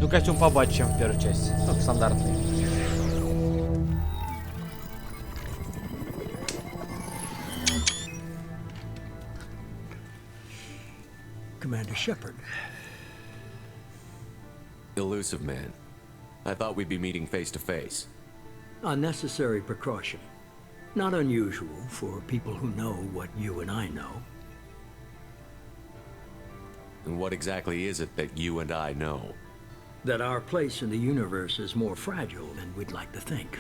Ну, костюм побольше, чем в первой части. Ну, стандартный. Commander Shepard. Elusive man. I thought we'd be meeting face to face. A necessary precaution. Not unusual for people who know what you and I know. And what exactly is it that you and I know? That our place in the universe is more fragile than we'd like to think.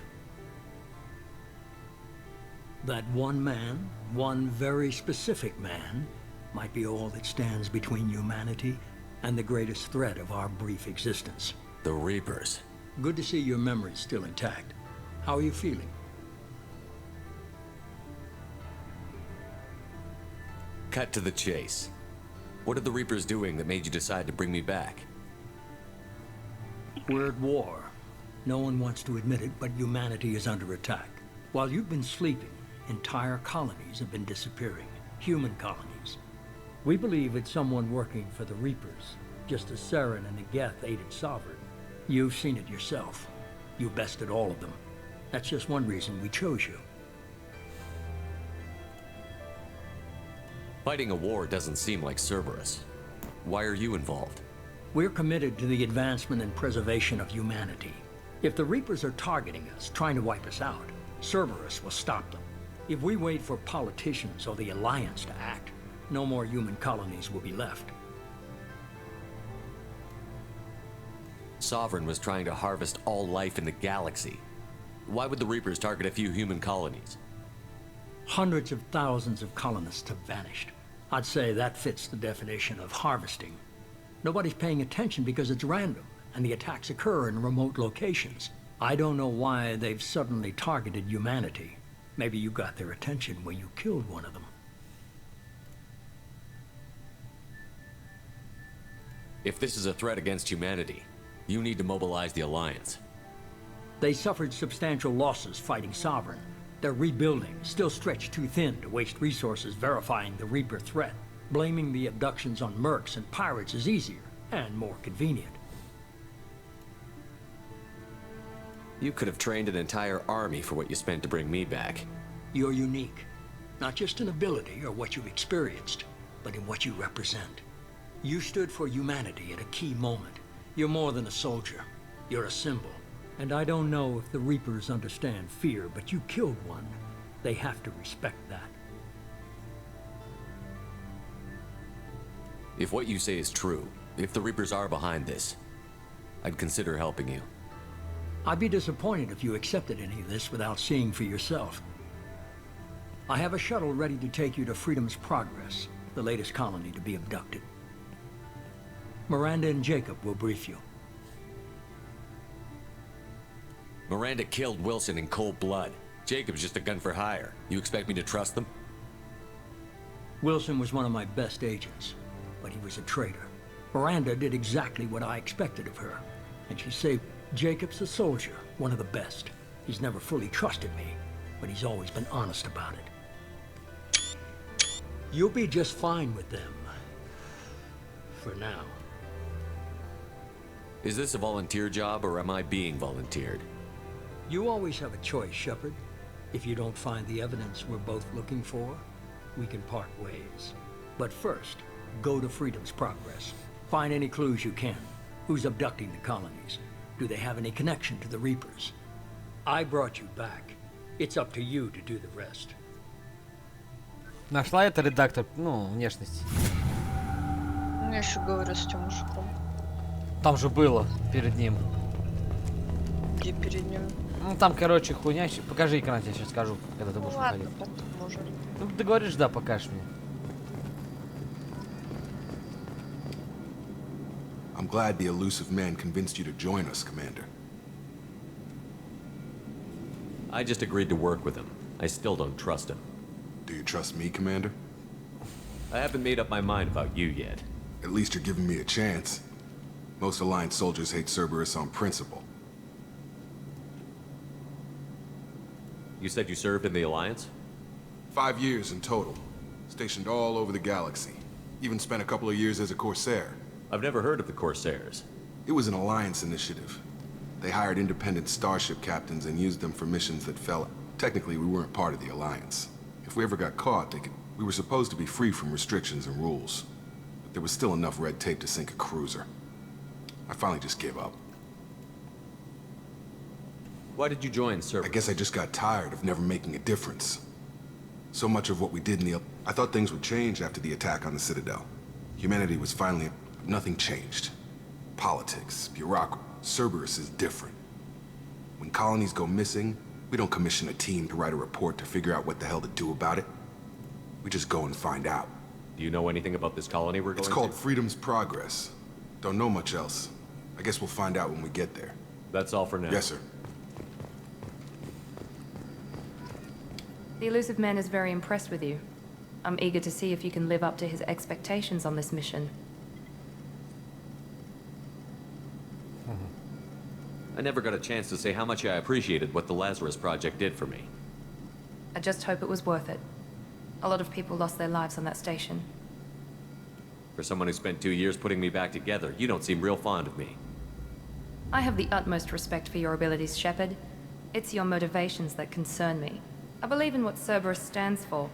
That one man, one very specific man, might be all that stands between humanity and the greatest threat of our brief existence. The Reapers. Good to see your memory's still intact. How are you feeling? Cut to the chase. What are the Reapers doing that made you decide to bring me back? We're at war. No one wants to admit it, but humanity is under attack. While you've been sleeping, entire colonies have been disappearing. Human colonies. We believe it's someone working for the Reapers, just as Saren and Geth aided Sovereign. You've seen it yourself. You bested all of them. That's just one reason we chose you. Fighting a war doesn't seem like Cerberus. Why are you involved? We're committed to the advancement and preservation of humanity. If the Reapers are targeting us, trying to wipe us out, Cerberus will stop them. If we wait for politicians or the Alliance to act, no more human colonies will be left. Sovereign was trying to harvest all life in the galaxy. Why would the Reapers target a few human colonies? Hundreds of thousands of colonists have vanished. I'd say that fits the definition of harvesting. Nobody's paying attention because it's random, and the attacks occur in remote locations. I don't know why they've suddenly targeted humanity. Maybe you got their attention when you killed one of them. If this is a threat against humanity, you need to mobilize the Alliance. They suffered substantial losses fighting Sovereign. They're rebuilding, still stretched too thin to waste resources verifying the Reaper threat. Blaming the abductions on mercs and pirates is easier and more convenient. You could have trained an entire army for what you spent to bring me back. You're unique, not just in ability or what you've experienced, but in what you represent. You stood for humanity at a key moment. You're more than a soldier. You're a symbol. And I don't know if the Reapers understand fear, but you killed one. They have to respect that. If what you say is true, if the Reapers are behind this, I'd consider helping you. I'd be disappointed if you accepted any of this without seeing for yourself. I have a shuttle ready to take you to Freedom's Progress, the latest colony to be abducted. Miranda and Jacob will brief you. Miranda killed Wilson in cold blood. Jacob's just a gun for hire. You expect me to trust them? Wilson was one of my best agents, but he was a traitor. Miranda did exactly what I expected of her, and she saved Jacob's a soldier, one of the best. He's never fully trusted me, but he's always been honest about it. You'll be just fine with them. For now. Is this a volunteer job, or am I being volunteered? You always have a choice, Shepard. If you don't find the evidence we're both looking for, we can part ways. But first, go to Freedom's Progress. Find any clues you can. Who's abducting the colonies? Do they have any connection to the Reapers? I brought you back. It's up to you to do the rest. Нашла это редактор, ну, внешность. Я еще говорю с тем мужиком. Там же было перед ним. Где перед ним? Ну там, короче, хуйня. Покажи экран, я сейчас скажу, когда ты будешь Ладно, выходить. потом уже. Ну ты говоришь, да, покажешь мне. I'm glad the elusive man convinced you to join us, Commander. I just agreed to work with him. I still don't trust him. Do you trust me, Commander? I haven't made up my mind about you yet. At least you're giving me a chance. Most Alliance soldiers hate Cerberus on principle. You said you served in the Alliance? 5 years in total. Stationed all over the galaxy. Even spent a couple of years as a Corsair. I've never heard of the Corsairs. It was an Alliance initiative. They hired independent starship captains and used them for missions that fell. Technically, we weren't part of the Alliance. If we ever got caught, we were supposed to be free from restrictions and rules. But there was still enough red tape to sink a cruiser. I finally just gave up. Why did you join Cerberus? I guess I just got tired of never making a difference. So much of what we did in the... I thought things would change after the attack on the Citadel. Humanity was finally... Nothing changed. Politics, bureaucracy. Cerberus is different. When colonies go missing, we don't commission a team to write a report to figure out what the hell to do about it. We just go and find out. Do you know anything about this colony we're going to? It's called Freedom's Progress. Don't know much else. I guess we'll find out when we get there. That's all for now. Yes, sir. The elusive man is very impressed with you. I'm eager to see if you can live up to his expectations on this mission. I never got a chance to say how much I appreciated what the Lazarus Project did for me. I just hope it was worth it. A lot of people lost their lives on that station. For someone who spent 2 years putting me back together, you don't seem real fond of me. I have the utmost respect for your abilities, Shepard. It's your motivations that concern me. I believe in what Cerberus stands for.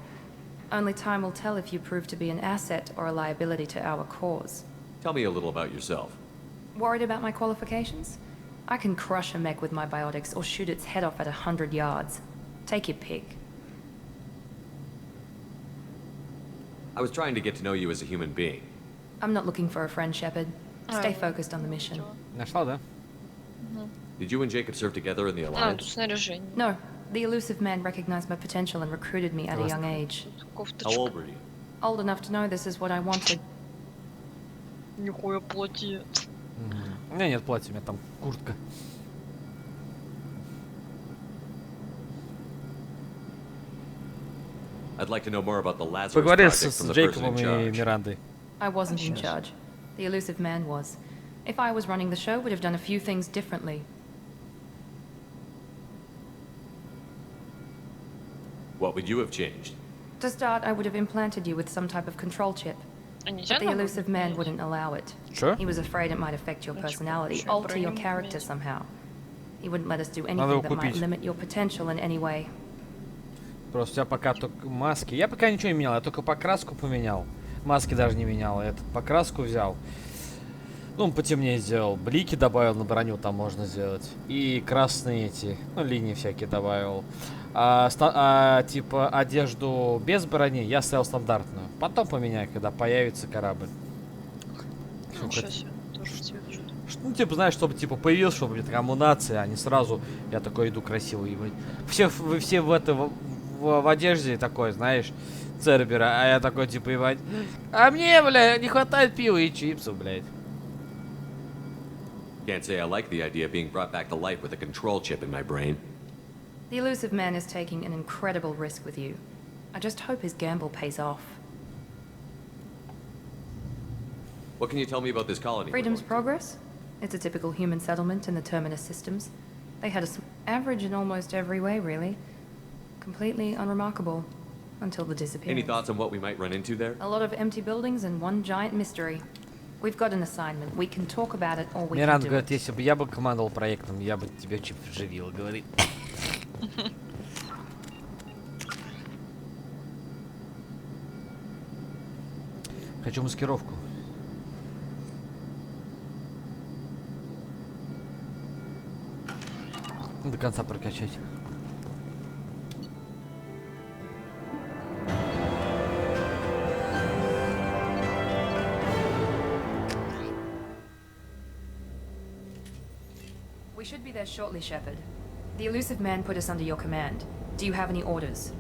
Only time will tell if you prove to be an asset or a liability to our cause. Tell me a little about yourself. Worried about my qualifications? I can crush a mech with my biotics or shoot its head off at 100 yards. Take your pick. I was trying to get to know you as a human being. I'm not looking for a friend, Shepard. Stay focused on the mission. Нашла, да? Did you and Jacob serve together in the А, тут Alliance? снаряжение. No, the elusive man recognized my potential and recruited me at a young age. How Кофточка. old were you? Old enough to know this is what I wanted. Нихуя плоти. У меня нет платья, у меня там куртка. I'd like to know more about the Lazarus Поговорил Project с from the person Джейкобом in и charge. Мирандой. I wasn't in charge. The elusive man was. If I was running the show, would have done a few things differently. What would you have changed? To start, I would have implanted you with some type of control chip. А нельзя But the нам elusive man менять? wouldn't allow it. Чё? He was afraid it might affect your Значит, personality, лучше alter your броню character менять. somehow. He wouldn't let us do Надо anything его that might купить. limit your potential in any way. Просто у тебя пока только маски. Я пока ничего не менял, я только покраску поменял. Маски даже не менял. Этот покраску взял. Ну, потемнее сделал. Блики добавил на броню, там можно сделать. И красные эти, ну, линии всякие добавил. Типа одежду без брони я оставил стандартную. Потом поменяю, когда появится корабль. Ну, сейчас я тоже тебе что-то. Ну, типа, знаешь, чтобы типа появился, чтобы это коммунация, а не сразу я такой иду красивый. Все в одежде такой, знаешь, Цербера, а я такой типа ебать. А мне, бля, не хватает пива и чипсов, блядь. Can't say I like the idea of being brought back to life with a control chip in my brain. The elusive man is taking an incredible risk with you. I just hope his gamble pays off. What can you tell me about this colony? we're Freedom's going to? Progress? It's a typical human settlement in the Terminus systems. They had average in almost every way, really. Completely unremarkable. Until the disappearance. Any thoughts on what we might run into there? A lot of empty buildings and one giant mystery. We've got an assignment. We can talk about it or we can Миранда do говорит, it. если бы я бы командовал проектом, я бы тебя чип вживил, говорит. Хочу маскировку. До конца прокачать. We should be there shortly, Shepard. The elusive man put us under your command. Do you have any orders?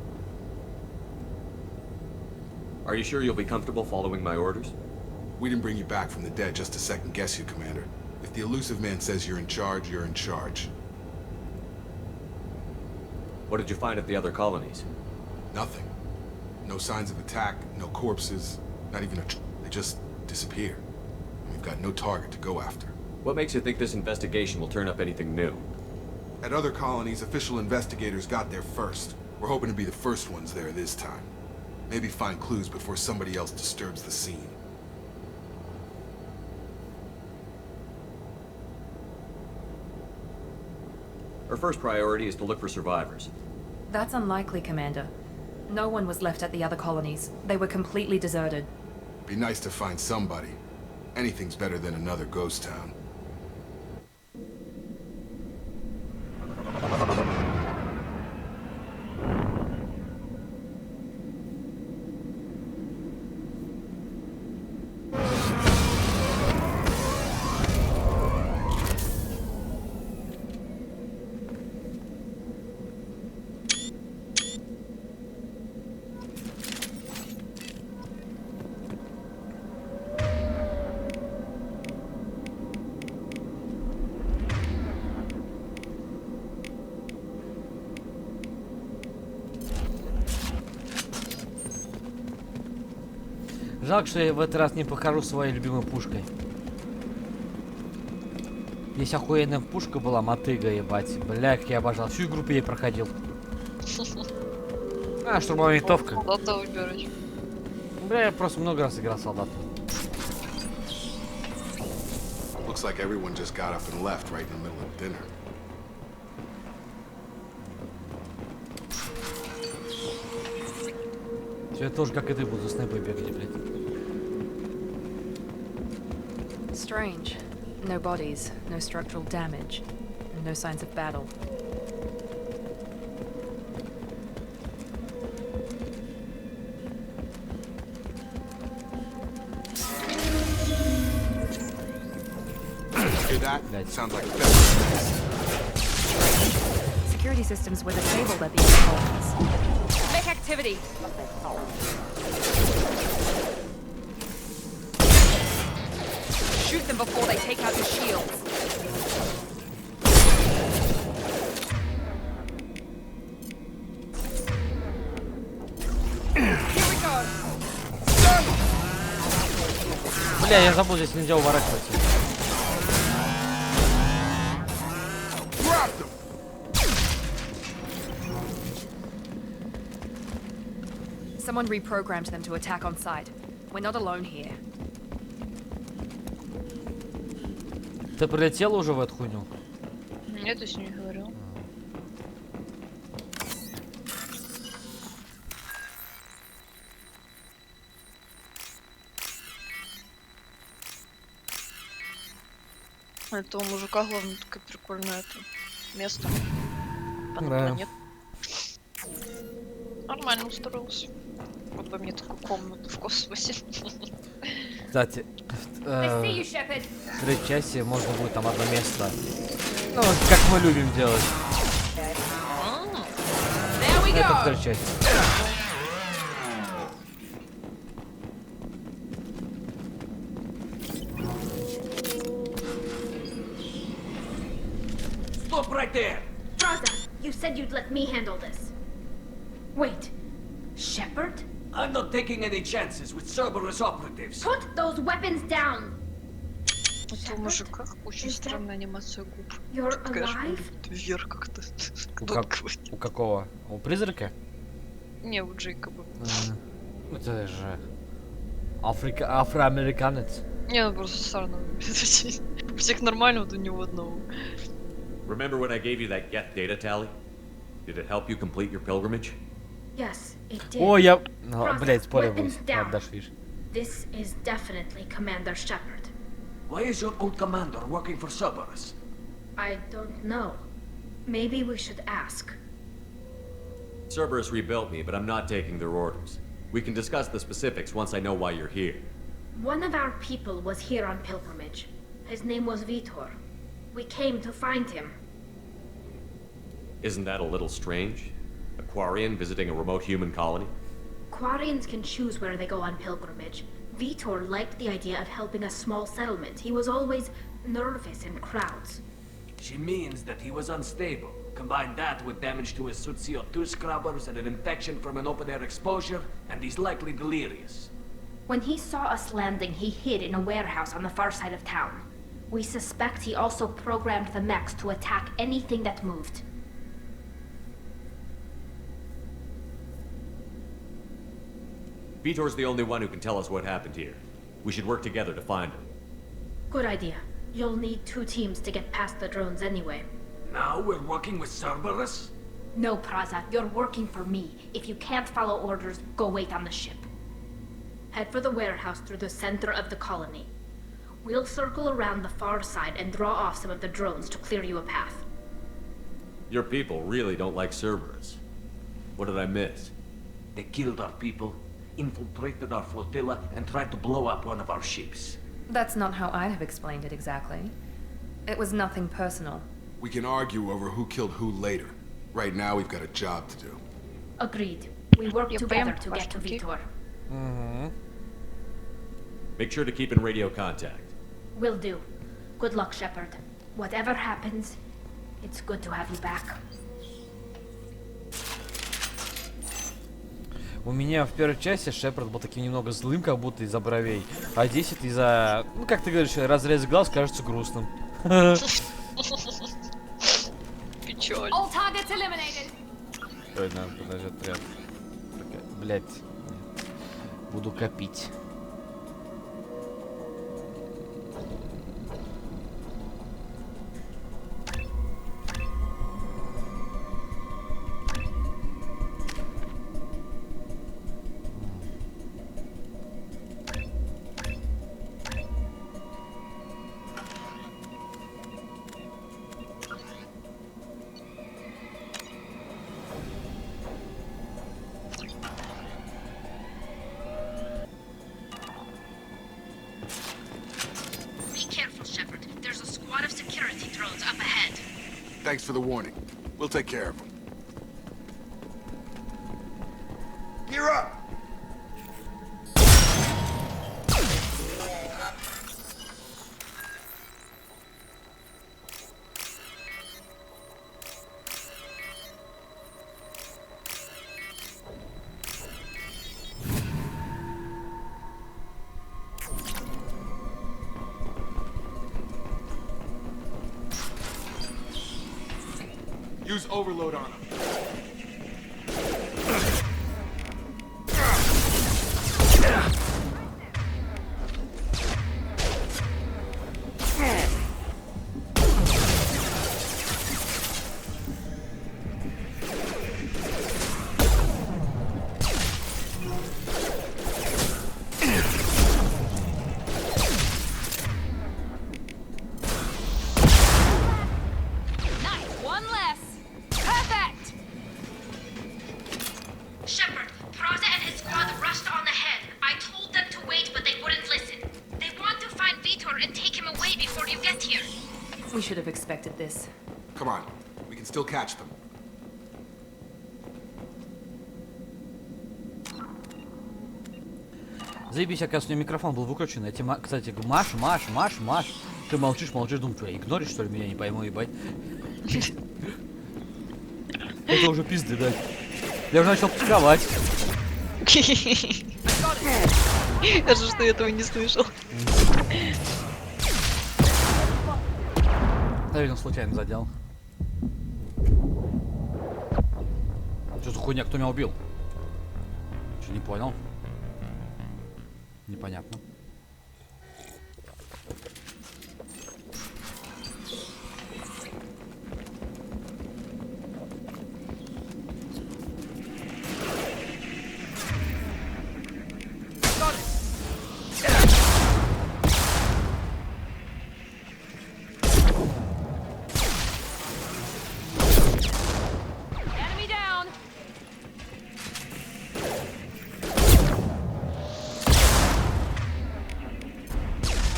Are you sure you'll be comfortable following my orders? We didn't bring you back from the dead just to second guess you, Commander. If the elusive man says you're in charge, you're in charge. What did you find at the other colonies? Nothing. No signs of attack, no corpses, not even they just disappear. We've got no target to go after. What makes you think this investigation will turn up anything new? At other colonies, official investigators got there first. We're hoping to be the first ones there this time. Maybe find clues before somebody else disturbs the scene. Our first priority is to look for survivors. That's unlikely, Commander. No one was left at the other colonies. They were completely deserted. Be nice to find somebody. Anything's better than another ghost town. Жалко, что я в этот раз не покажу своей любимой пушкой. Здесь охуенная пушка была, мотыга, ебать. Бля, как я обожал. Всю игру ей проходил. А, штурмовая винтовка. Солдата выбирать. Бля, я просто много раз играл солдат. Looks like everyone just got up and left right in the middle of dinner. Все, я тоже как и ты буду за снайпой бегать, блядь. Strange. No bodies, no structural damage, and no signs of battle. Hear that? Right. Sounds like a fence. Security systems were disabled at the other colonies. Make activity! Shoot them before they take out the shields. Here we go. Бля, я забыл, здесь нельзя уворачиваться. Someone reprogrammed them to attack on sight. We're not alone here. Ты прилетела уже в эту хуйню? Нет, я с ней говорил. У этого мужика, главное, такое прикольное это место. Под Да. планет. Нормально устроился. Вот бы мне такую комнату в космосе. Кстати, в третьей части можно будет там одно место. Ну, вот как мы любим делать. Это в третьей части. Stop right there! Raza, you said you'd let me handle this. Wait, Shepard? I'm not taking any chances with Cerberus operatives. Put those weapons down! У этого мужика очень странная анимация губ. You're Такая же alive? будет вверх как-то. У, Кто как... говорит? у какого? У призрака? Не, у Джейкоба. Это же афроамериканец. Не, ну просто странно. У всех нормально, вот у него одного. Remember when I gave you that Geth data tally? Did it help you complete your pilgrimage? Yes, it did. О, я... Raza, Блять, спорил был. weapons down. Отдашь, видишь. This is definitely Commander Shepard. Why is your old commander working for Cerberus? I don't know. Maybe we should ask. Cerberus rebuilt me, but I'm not taking their orders. We can discuss the specifics once I know why you're here. One of our people was here on pilgrimage. His name was Vitor. We came to find him. Isn't that a little strange? A Quarian visiting a remote human colony? Quarians can choose where they go on pilgrimage. Vitor liked the idea of helping a small settlement. He was always nervous in crowds. She means that he was unstable. Combine that with damage to his suit CO2 scrubbers and an infection from an open-air exposure, and he's likely delirious. When he saw us landing, he hid in a warehouse on the far side of town. We suspect he also programmed the mechs to attack anything that moved. Vitor's the only one who can tell us what happened here. We should work together to find him. Good idea. You'll need 2 teams to get past the drones anyway. Now we're working with Cerberus? No, Praza, you're working for me. If you can't follow orders, go wait on the ship. Head for the warehouse through the center of the colony. We'll circle around the far side and draw off some of the drones to clear you a path. Your people really don't like Cerberus. What did I miss? They killed our people, infiltrated our flotilla, and tried to blow up one of our ships. That's not how I'd have explained it exactly. It was nothing personal. We can argue over who killed who later. Right now, we've got a job to do. Agreed. We work Я together прям to get to пошутил. Vitor. Make sure to keep in radio contact. Will do. Good luck, Shepard. Whatever happens, it's good to have you back. У меня в первой части Шепард был таким немного злым, как будто из-за бровей. А здесь это из-за, ну как ты говоришь, разрез глаз кажется грустным. Печаль. All targets eliminated. Ой, надо, подожди, отряд. Блять. Буду копить. Be careful, Shepard. There's a squad of security drones up ahead. Thanks for the warning. We'll take care of them. Gear up! Use overload on them. Nice, one less. Perfect. Shepard, Praza and his squad rushed on ahead. I told them to wait, but they wouldn't listen. They want to find Vitor and take him away before you get here. We should have expected this. Come on. We can still catch them. Заебись, оказывается, у меня микрофон был выключен. Я тебе, кстати, говорю, Маш. Ты молчишь, думаю, что, игноришь, что ли, меня, не пойму, ебать. Это уже пизды, да. Я уже начал психовать. Даже что я этого не слышал. Я, видимо, случайно задел. Что за хуйня, кто меня убил? Что, не понял? Непонятно. Enemy down.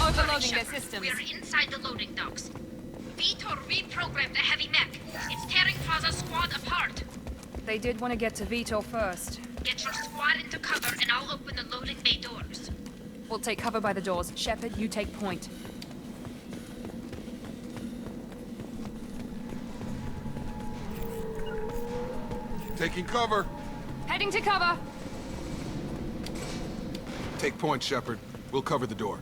Overloading their systems. We're inside the loading docks. Vitor reprogrammed the heavy mech. It's tearing Praza's squad apart. They did want to get to Vitor first. Get your squad into cover and I'll open the loading bay doors. We'll take cover by the doors. Shepard, you take point. Taking cover. Heading to cover. Take point, Shepard. We'll cover the door.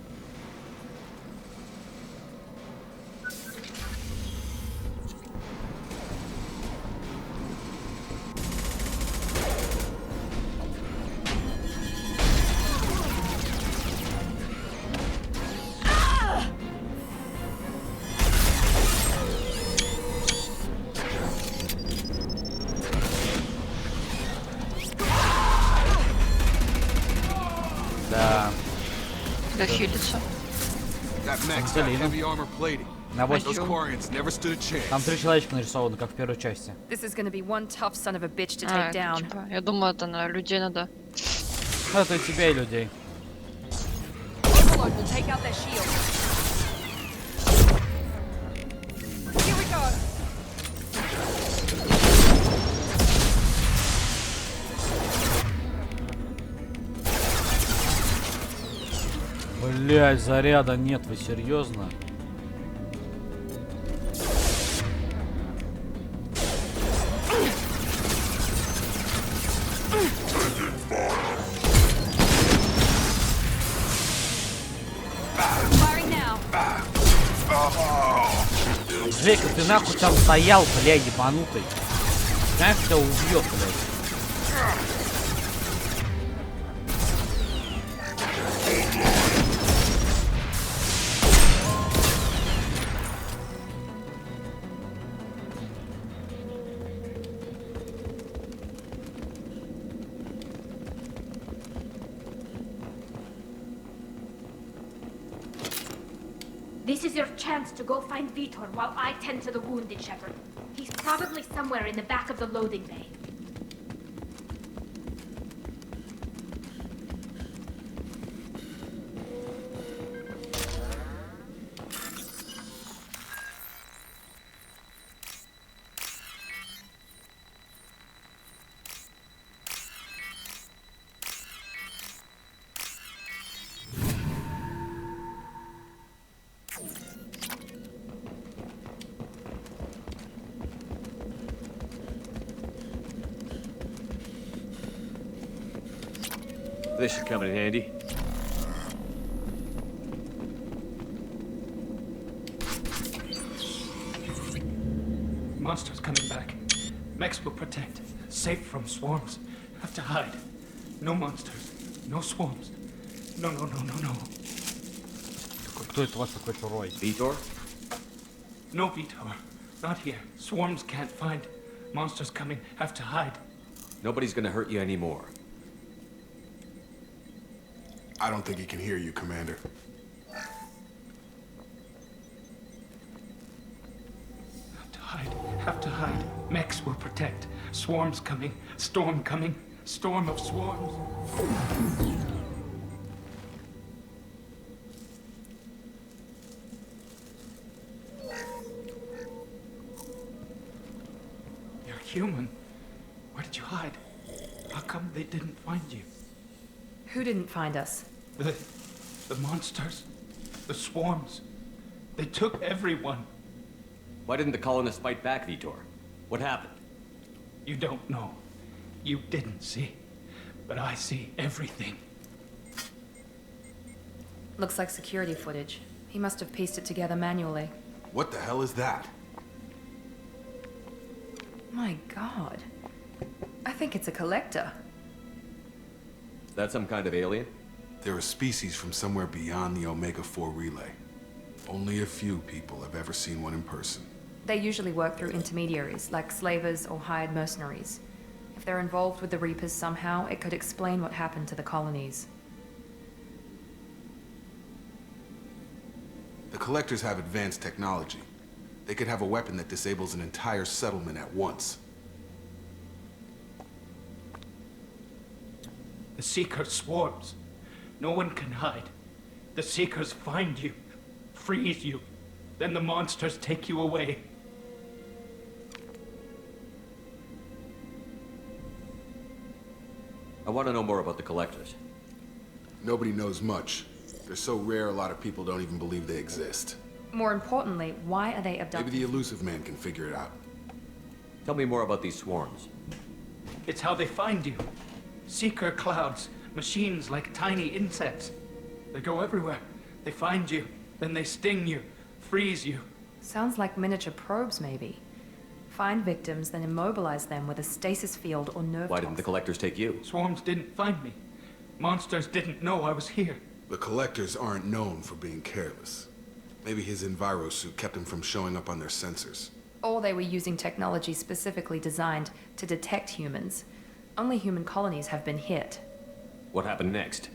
Как хилится? That mech's got heavy armor plating. На 8. Those Quarians never stood a chance. Там 3 человечка нарисованы, как в первой части. This is gonna be one tough son of a bitch to А, take down. это типа, я думаю, это на людей надо. Это и тебя, и людей. Overload will take out their shield. Here we go. Блять, заряда нет, вы серьезно? Firing now. Жека, ты нахуй там стоял, бля, ебанутый. Знаешь, тебя убьет, блядь. This is your chance to go find Vitor while I tend to the wounded shepherd. He's probably somewhere in the back of the loading bay. This should come in handy. Monsters coming back. Mechs will protect. Safe from swarms. Have to hide. No monsters. No swarms. No, no, no, no, no. Кто это у вас такой чурой? Vitor? No Vitor. Not here. Swarms can't find. Monsters coming. Have to hide. Nobody's gonna hurt you anymore. I don't think he can hear you, Commander. Have to hide. Have to hide. Mechs will protect. Swarms coming. Storm coming. Storm of swarms. You're human. Where did you hide? How come they didn't find you? Who didn't find us? The monsters. The swarms. They took everyone. Why didn't the colonists fight back, Vitor? What happened? You don't know. You didn't see. But I see everything. Looks like security footage. He must have pieced it together manually. What the hell is that? My god. I think it's a collector. Is that some kind of alien? They're a species from somewhere beyond the Omega-4 relay. Only a few people have ever seen one in person. They usually work through intermediaries, like slavers or hired mercenaries. If they're involved with the Reapers somehow, it could explain what happened to the colonies. The Collectors have advanced technology. They could have a weapon that disables an entire settlement at once. The Seeker swarms. No one can hide. The Seekers find you, freeze you. Then the monsters take you away. I want to know more about the collectors. Nobody knows much. They're so rare, a lot of people don't even believe they exist. More importantly, why are they Maybe abducted? the elusive man can figure it out. Tell me more about these swarms. It's how they find you. Seeker clouds, machines like tiny insects. They go everywhere. They find you, then they sting you, freeze you. Sounds like miniature probes, maybe. Find victims, then immobilize them with a stasis field or nerve Why didn't the toxin. collectors take you? Swarms didn't find me. Monsters didn't know I was here. The Collectors aren't known for being careless. Maybe his envirosuit kept him from showing up on their sensors. Or they were using technology specifically designed to detect humans. Only human colonies have been hit. What happened next?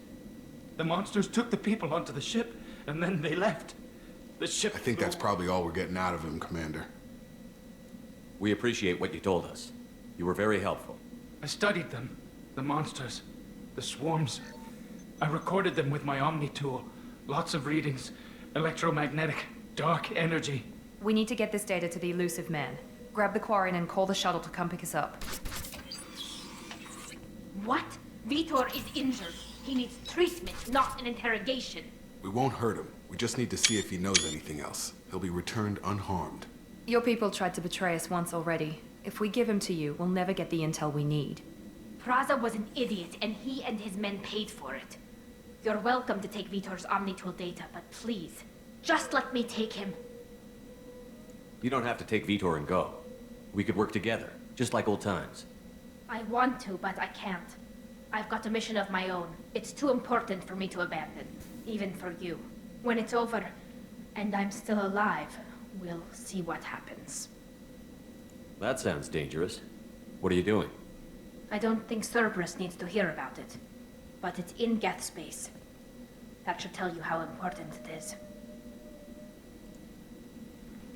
The monsters took the people onto the ship, and then they left. The ship... I think that's probably all we're getting out of him, Commander. We appreciate what you told us. You were very helpful. I studied them. The monsters. The swarms. I recorded them with my Omni tool. Lots of readings. Electromagnetic. Dark energy. We need to get this data to the elusive man. Grab the Quarian and call the shuttle to come pick us up. What? Vitor is injured. He needs treatment, not an interrogation. We won't hurt him. We just need to see if he knows anything else. He'll be returned unharmed. Your people tried to betray us once already. If we give him to you, we'll never get the intel we need. Praza was an idiot, and he and his men paid for it. You're welcome to take Vitor's Omnitool data, but please, just let me take him. You don't have to take Vitor and go. We could work together, just like old times. I want to, but I can't. I've got a mission of my own. It's too important for me to abandon, even for you. When it's over, and I'm still alive, we'll see what happens. That sounds dangerous. What are you doing? I don't think Cerberus needs to hear about it, but it's in Geth space. That should tell you how important it is.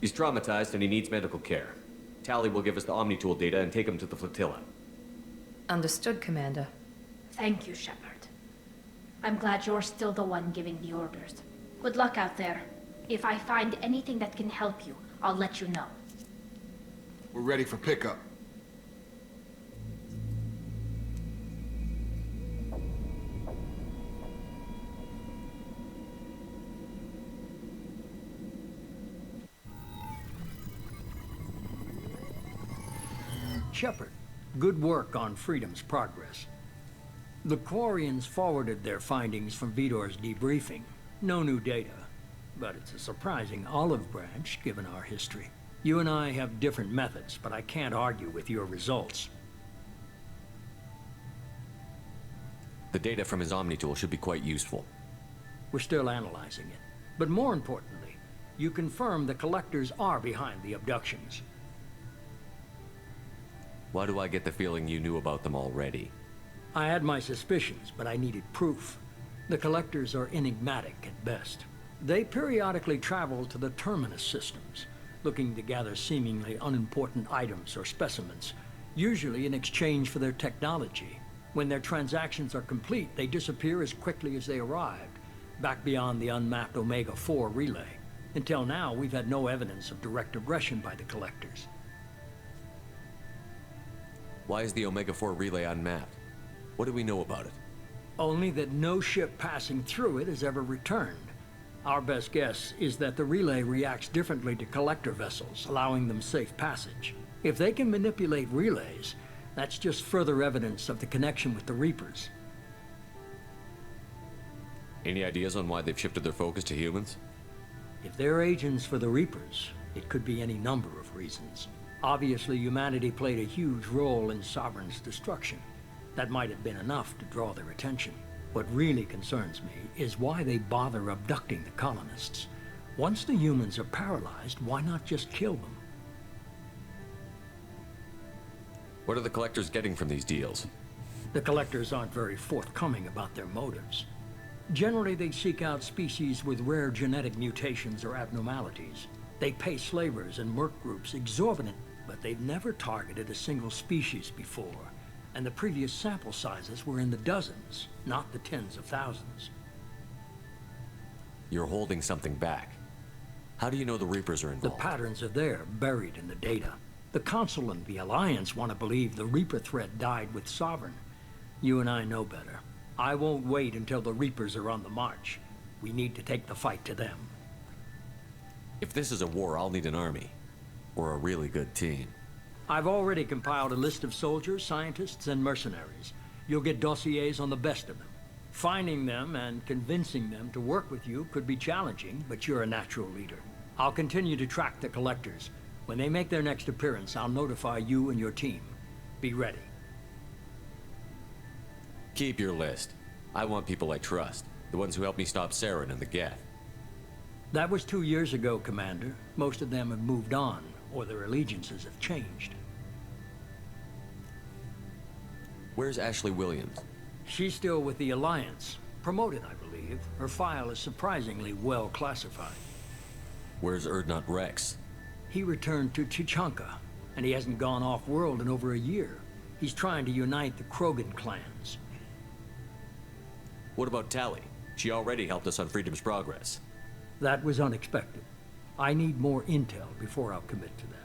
He's traumatized and he needs medical care. Tally will give us the Omnitool data and take him to the flotilla. Understood, Commander. Thank you, Shepard. I'm glad you're still the one giving the orders. Good luck out there. If I find anything that can help you, I'll let you know. We're ready for pickup. Shepard, good work on Freedom's progress. The Quarians forwarded their findings from Vitor's debriefing. No new data, but it's a surprising olive branch given our history. You and I have different methods, but I can't argue with your results. The data from his Omnitool should be quite useful. We're still analyzing it. But more importantly, you confirm the collectors are behind the abductions. Why do I get the feeling you knew about them already? I had my suspicions, but I needed proof. The collectors are enigmatic at best. They periodically travel to the terminus systems, looking to gather seemingly unimportant items or specimens, usually in exchange for their technology. When their transactions are complete, they disappear as quickly as they arrived, back beyond the unmapped Omega-4 relay. Until now, we've had no evidence of direct aggression by the collectors. Why is the Omega-4 relay unmapped? What do we know about it? Only that no ship passing through it has ever returned. Our best guess is that the relay reacts differently to collector vessels, allowing them safe passage. If they can manipulate relays, that's just further evidence of the connection with the Reapers. Any ideas on why they've shifted their focus to humans? If they're agents for the Reapers, it could be any number of reasons. Obviously, humanity played a huge role in Sovereign's destruction. That might have been enough to draw their attention. What really concerns me is why they bother abducting the colonists. Once the humans are paralyzed, why not just kill them? What are the collectors getting from these deals? The collectors aren't very forthcoming about their motives. Generally, they seek out species with rare genetic mutations or abnormalities. They pay slavers and merc groups exorbitant, but they've never targeted a single species before. And the previous sample sizes were in the dozens, not the tens of thousands. You're holding something back. How do you know the Reapers are involved? The patterns are there, buried in the data. The Council and the Alliance want to believe the Reaper threat died with Sovereign. You and I know better. I won't wait until the Reapers are on the march. We need to take the fight to them. If this is a war, I'll need an army. Or a really good team. I've already compiled a list of soldiers, scientists, and mercenaries. You'll get dossiers on the best of them. Finding them and convincing them to work with you could be challenging, but you're a natural leader. I'll continue to track the collectors. When they make their next appearance, I'll notify you and your team. Be ready. Keep your list. I want people I trust. The ones who helped me stop Saren and the Geth. That was 2 years ago, Commander. Most of them have moved on, or their allegiances have changed. Where's Ashley Williams? She's still with the Alliance. Promoted, I believe. Her file is surprisingly well classified. Where's Erdnot Rex? He returned to Chichanka, and he hasn't gone off-world in over a year. He's trying to unite the Krogan clans. What about Tally? She already helped us on Freedom's Progress. That was unexpected. I need more intel before I'll commit to that.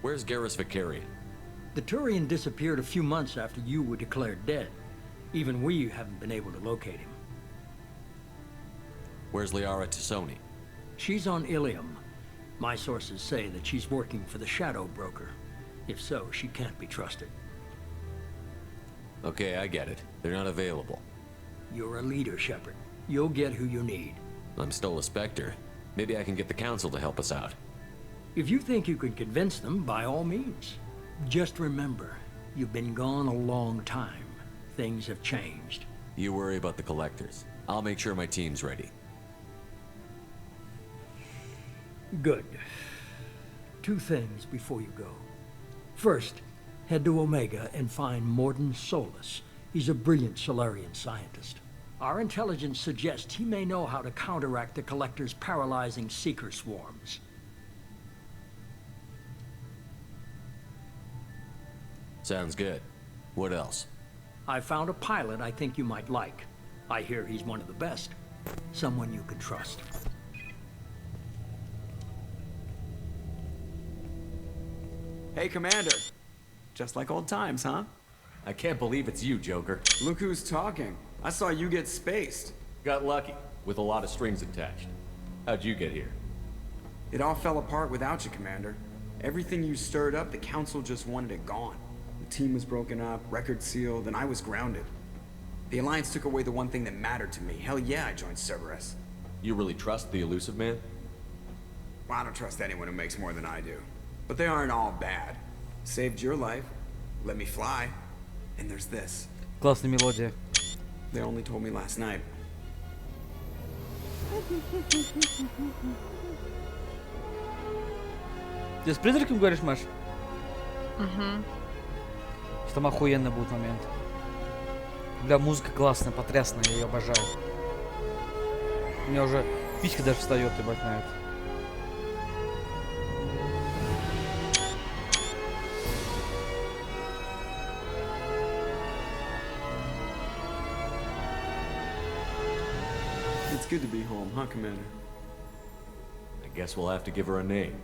Where's Garrus Vicarian? The Turian disappeared a few months after you were declared dead. Even we haven't been able to locate him. Where's Liara Tassoni? She's on Ilium. My sources say that she's working for the Shadow Broker. If so, she can't be trusted. Okay, I get it. They're not available. You're a leader, Shepard. You'll get who you need. I'm still a Spectre. Maybe I can get the Council to help us out. If you think you can convince them, by all means. Just remember, you've been gone a long time. Things have changed. You worry about the Collectors. I'll make sure my team's ready. Good. Two things before you go. First, head to Omega and find Mordin Solus. He's a brilliant Solarian scientist. Our intelligence suggests he may know how to counteract the Collector's paralyzing Seeker swarms. Sounds good. What else? I found a pilot I think you might like. I hear he's one of the best. Someone you can trust. Hey, Commander. Just like old times, huh? I can't believe it's you, Joker. Look who's talking. I saw you get spaced. Got lucky, with a lot of strings attached. How'd you get here? It all fell apart without you, Commander. Everything you stirred up, the Council just wanted it gone. The team was broken up, record sealed, and I was grounded. The Alliance took away the one thing that mattered to me. Hell yeah, I joined Cerberus. You really trust the Elusive Man? Well, I don't trust anyone who makes more than I do. But they aren't all bad. Saved your life, let me fly, and there's this. Классная мелодия. They only told me last night. Ты с призраком говоришь, Маш? Угу. Что там охуенный будет момент. Бля, музыка классная, потрясная, я ее обожаю. У меня уже писька даже встает, ебать, на это. It's good to be home, huh, Commander? I guess we'll have to give her a name.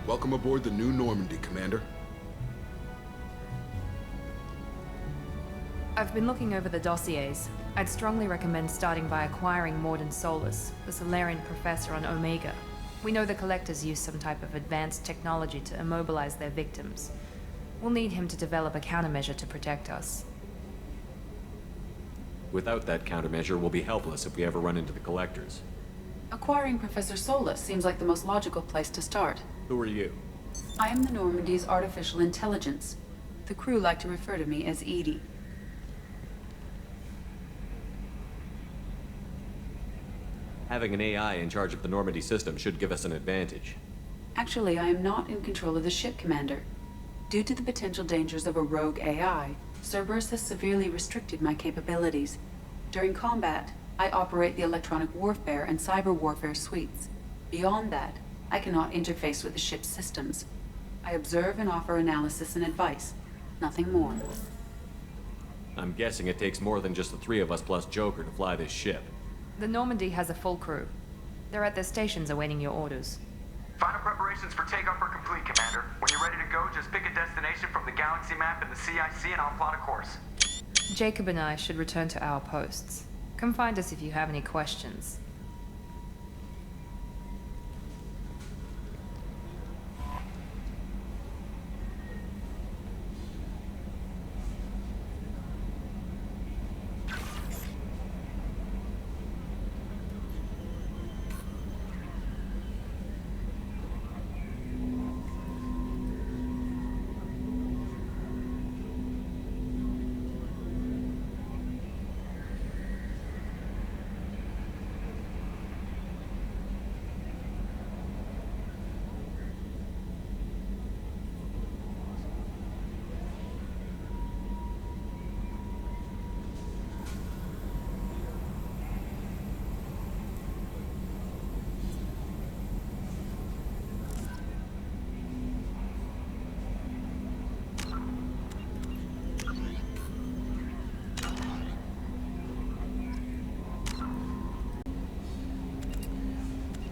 Welcome aboard the new Normandy, Commander. I've been looking over the dossiers. I'd strongly recommend starting by acquiring Mordin Solus, the Solarian professor on Omega. We know the Collectors use some type of advanced technology to immobilize their victims. We'll need him to develop a countermeasure to protect us. Without that countermeasure, we'll be helpless if we ever run into the Collectors. Acquiring Professor Solus seems like the most logical place to start. Who are you? I am the Normandy's artificial intelligence. The crew like to refer to me as Edie. Having an AI in charge of the Normandy system should give us an advantage. Actually, I am not in control of the ship, Commander. Due to the potential dangers of a rogue AI, Cerberus has severely restricted my capabilities. During combat, I operate the electronic warfare and cyber warfare suites. Beyond that, I cannot interface with the ship's systems. I observe and offer analysis and advice. Nothing more. I'm guessing it takes more than just the three of us plus Joker to fly this ship. The Normandy has a full crew. They're at their stations awaiting your orders. Final preparations for takeoff are complete, Commander. When you're ready to go, just pick a destination from the galaxy map in the CIC and I'll plot a course. Jacob and I should return to our posts. Come find us if you have any questions.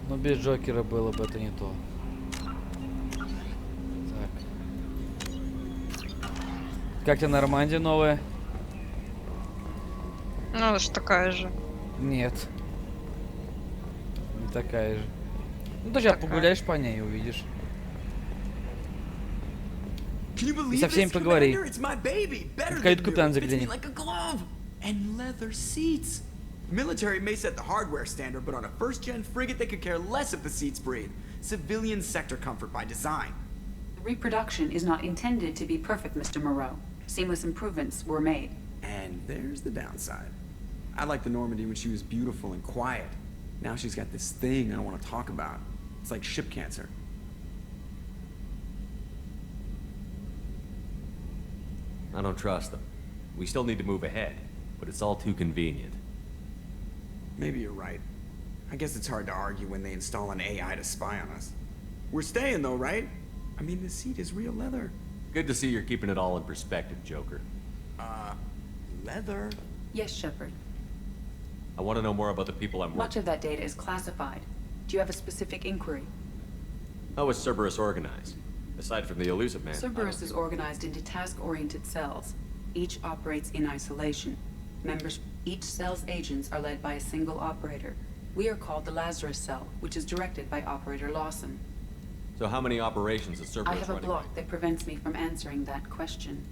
Но без Джокера было бы это не то. Так. Как тебе Нормандия новая? Ну, она же такая же. Нет. Не такая же. Ну, ты сейчас погуляешь по ней и увидишь. И со всеми поговори. В кают-капитан загляни. And leather seats. Military may set the hardware standard, but on a first-gen frigate, they could care less if the seats breathe. Civilian sector comfort by design. The reproduction is not intended to be perfect, Mr. Moreau. Seamless improvements were made. And there's the downside. I liked the Normandy when she was beautiful and quiet. Now she's got this thing I don't want to talk about. It's like ship cancer. I don't trust them. We still need to move ahead, but it's all too convenient. Maybe you're right. I guess it's hard to argue when they install an AI to spy on us. We're staying though, right? I mean, the seat is real leather. Good to see you're keeping it all in perspective, Joker. Leather? Yes, Shepard. I want to know more about the people I'm Much working of that data is classified. Do you have a specific inquiry? with. How is Cerberus organized? Aside from the elusive man. Cerberus is organized into task-oriented cells. Each operates in isolation. Each cell's agents are led by a single operator. We are called the Lazarus Cell, which is directed by Operator Lawson. So how many operations is Cerberus I have a running block right? that prevents me from answering that question.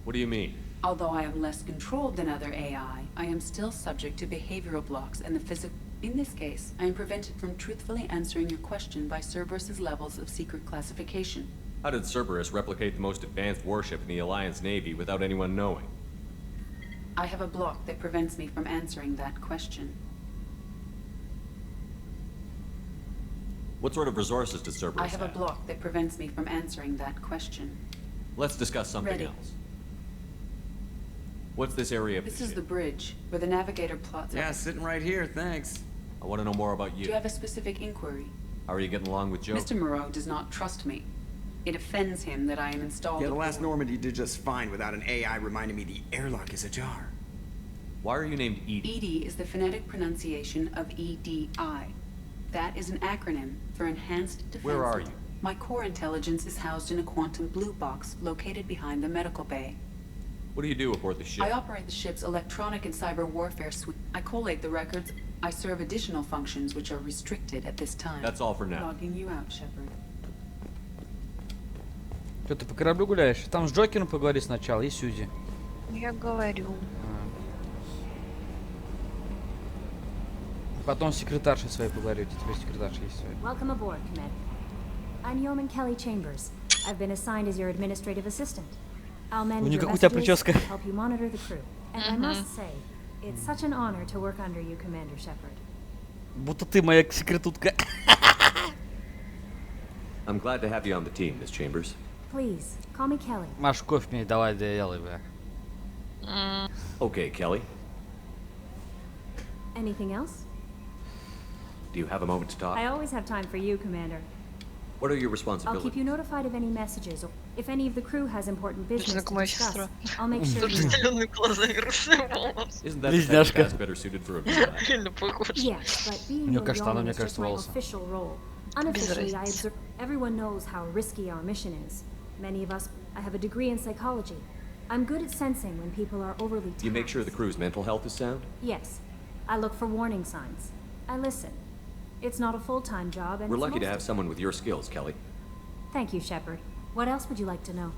What do you mean? Although I am less controlled than other AI, I am still subject to behavioral blocks and the physical... In this case, I am prevented from truthfully answering your question by Cerberus's levels of secret classification. How did Cerberus replicate the most advanced warship in the Alliance Navy without anyone knowing? I have a block that prevents me from answering that question. What sort of resources does Cerberus I have a block that prevents me from answering that question. Let's discuss something Ready. else. What's this area of This the is ship? the bridge, where the navigator plots... Yeah, sitting right here, thanks. I want to know more about you. Do you have a specific inquiry? How are you getting along with Joker? Mr. Moreau does not trust me. It offends him that I am installed... Yeah, the aboard. last Normandy did just fine without an AI reminding me the airlock is ajar. Why are you named Edie? EDI is the phonetic pronunciation of EDI. That is an acronym for Enhanced Defense. Where are you? My core intelligence is housed in a quantum blue box located behind the medical bay. What do you do aboard the ship? I operate the ship's electronic and cyber warfare suite. I collate the records. I serve additional functions which are restricted at this time. That's all for now. Logging you out, Shepard. Что, ты по кораблю гуляешь? Там с Джокером поговори сначала и Сьюзи. Я говорю. Потом с секретаршей своей поговорю. Теперь секретарша есть своя. Welcome aboard, Commander. I'm Yeoman Kelly Chambers. I've been assigned as your administrative assistant. I'll manage your никак у тебя messages, прическа. help you monitor the crew. And I must say, it's such an honor to work under you, Commander Shepard. Будто ты моя секретутка. I'm glad to have you on the team, Miss Chambers. Please, call me Kelly. Маш, кофе мне давай делай, бля. Okay, Kelly. Anything else? Do you have a moment to talk? I always have time for you, Commander. What are your I'll responsibilities? keep you notified of any messages, or if any of the crew has important business to Знакомая discuss. сестра. I'll make sure Тоже you know. зеленые глаза и русые волосы. Isn't that the type of Близняшка. task better suited for a VI? Реально похож. Yes, but being Мне your кажется, она, yeoman мне is just кажется, my волосы. official role. Unofficially, I разницы. observe. Everyone knows how risky our mission is. Many of us. I have a degree in psychology. I'm good at sensing when people are overly tense. You make sure the crew's mental health is sound? Yes. I look for warning signs. I listen. It's not a full-time job, and We're it's lucky to most have of- someone with your skills, Kelly. Thank you, Shepard. What else would you like to know?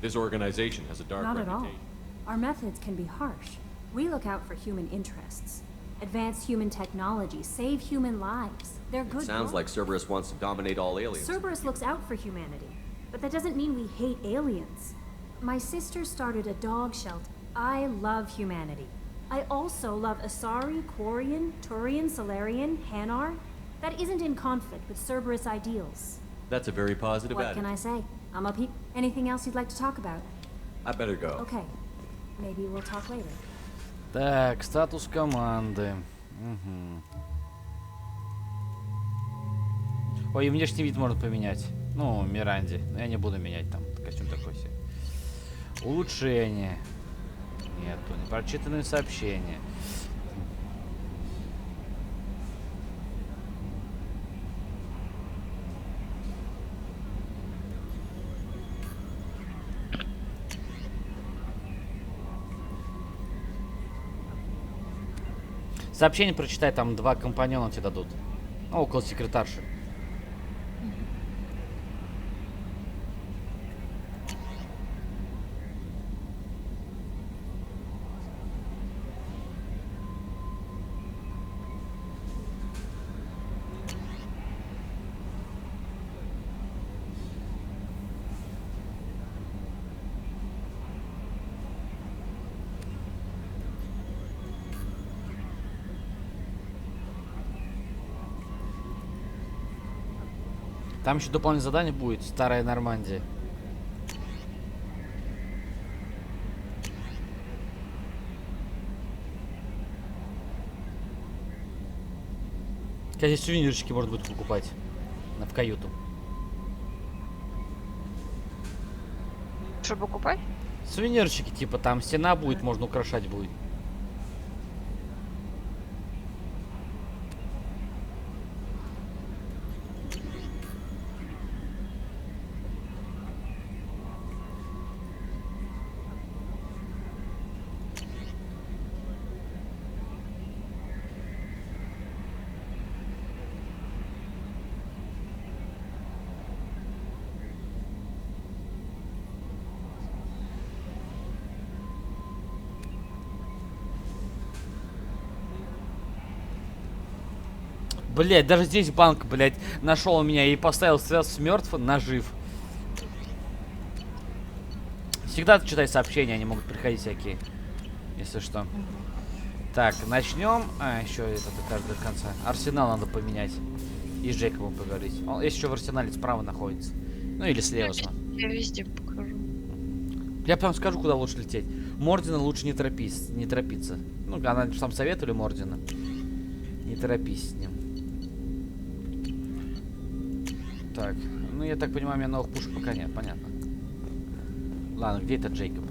This organization has a dark Not at all. reputation. Our methods can be harsh. We look out for human interests. Advance human technology, save human lives. They're good. It sounds work. like Cerberus wants to dominate all aliens. Cerberus looks out for humanity, but that doesn't mean we hate aliens. My sister started a dog shelter. I love humanity. I also love Asari, Quarian, Turian, Solarian, Hanar. That isn't in conflict with Cerberus ideals. That's a very positive What can attitude. I say? I'm a peep. Anything else you'd like to talk about? I better go. Okay. Maybe we'll talk later. Так, статус команды. Ой, и внешний вид можно поменять. Ну, Миранди. Но я не буду менять там. Костюм такой себе. Улучшение. Нету. Непрочитанные сообщения. Сообщение прочитай, там 2 компаньона тебе дадут. Ну, около секретарши. Там еще дополнительное задание будет. Старая Нормандия. Здесь сувенирчики можно будет покупать. В каюту. Что покупать? Сувенирчики, типа там стена будет, можно украшать будет. Блять, даже здесь банк, блять, нашел меня и поставил связь мертв на жив. Всегда читай сообщения, они могут приходить всякие, если что. Так, начнем. Еще этот этаж до конца. Арсенал надо поменять. И с Джейкобом поговорить. Он есть еще в арсенале справа находится. Ну или слева. Я везде покажу. Я прям скажу, куда лучше лететь. Мордина лучше не торопиться. Ну, она сам советовали Мордина. Не торопись с ним. Так, ну я так понимаю, у меня новых пушек пока нет, понятно. Ладно, где этот Джейкоб?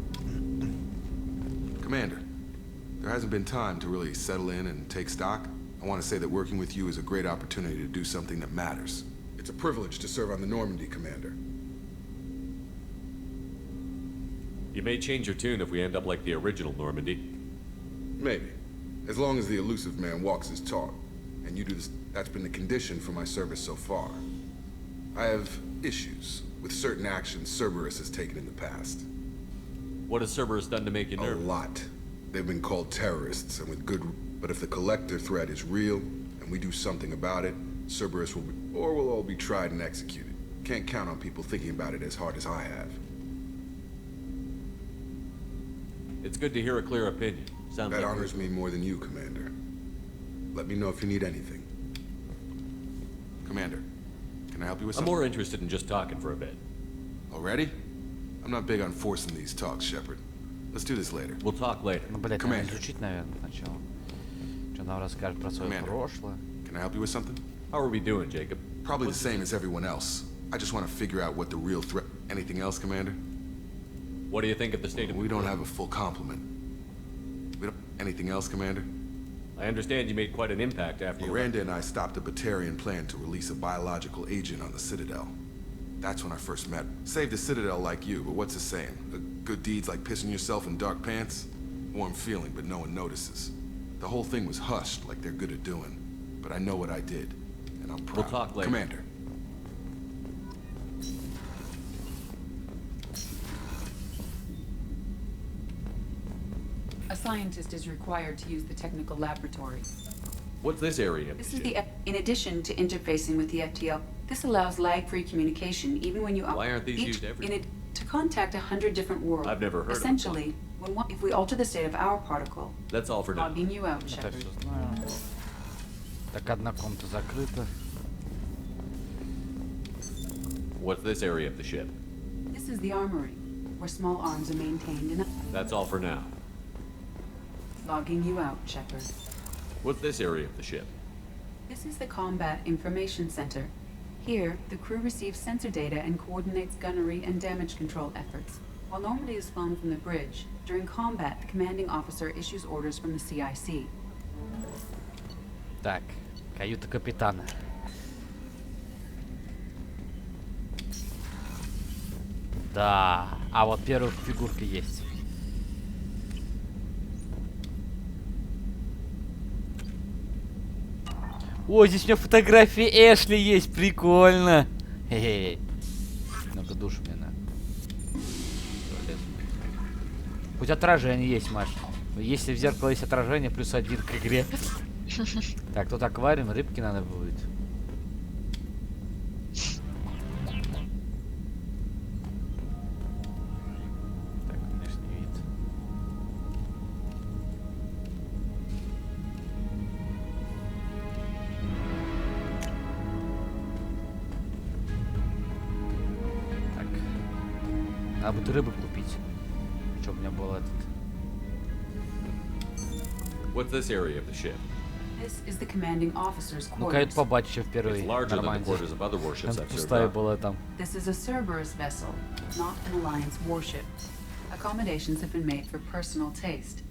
Commander, there hasn't been time to really settle in and take stock. I want to say that working with you is a great opportunity to do something that matters. It's a privilege to serve on the Normandy, Commander. You may change your tune if we end up like the original Normandy. Maybe. As long as the elusive man walks his talk. And you do this, that's been the condition for my service so far. I have issues with certain actions Cerberus has taken in the past. What has Cerberus done to make you A nervous? lot. They've been called terrorists, and with good... But if the collector threat is real, and we do something about it, Cerberus will be... Or we'll all be tried and executed. Can't count on people thinking about it as hard as I have. It's good to hear a clear opinion. Sounds That like honors me more than you, Commander. Let me know if you need anything. Commander. Can I help you with I'm something? more interested in just talking for a bit. Already? I'm not big on forcing these talks, Shepard. Let's do this later. We'll talk later. Ну, блядь, надо Commander. изучить, наверное, сначала. Что нам расскажет про свое Commander. прошлое. Can I help you with something? How are we doing, Jacob? Probably the same as everyone else. I just want to figure out what the real threat... Anything else, Commander? What do you think of the state of... We don't have a full complement. We don't... Anything else, Commander? I understand you made quite an impact after you... Miranda and I stopped a Batarian plan to release a biological agent on the Citadel. That's when I first met. Saved the Citadel like you, but what's the saying? Good deeds like pissing yourself in dark pants? Warm feeling, but no one notices. The whole thing was hushed, like they're good at doing. But I know what I did, and I'm proud. We'll talk later. Commander. A scientist is required to use the technical laboratory. What's this area? This is in addition to interfacing with the FTL, this allows lag-free communication even when you... Why aren't these used everywhere? To contact 100 different worlds. I've never heard of Essentially, if we alter the state of our particle, That's all for now. logging you out, Это Shepard. все знаю. Так, одна комната закрыта. What's this area of the ship? This is the armory, where small arms are maintained and... That's all for now. Logging you out, Shepard. What's this area of the ship? This is the Combat Information Center. Here, the crew receives sensor data and coordinates gunnery and damage control efforts. While Normandy is flown from the bridge, during combat, the commanding officer issues orders from the CIC. Так, каюта капитана. Да, а вот первая фигурка есть. О, здесь у меня фотографии Эшли есть, прикольно. Хе-хе. Ну-ка, душ мне надо. Хоть отражение есть, Маш. Если в зеркало есть отражение, плюс 1 к игре. Так, тут аквариум, рыбки надо будет. Так, внешний вид. Так. Надо будет рыбы купить. Чтоб у меня был этот... What's this area of the ship? This is the commanding officer's Ну, кают quarters. побачив впервые. It's larger than the Нормандия. quarters of other warships Там I've served пустая on. была там. This is a Cerberus vessel, not an Alliance warship. Accommodations have been made for personal taste.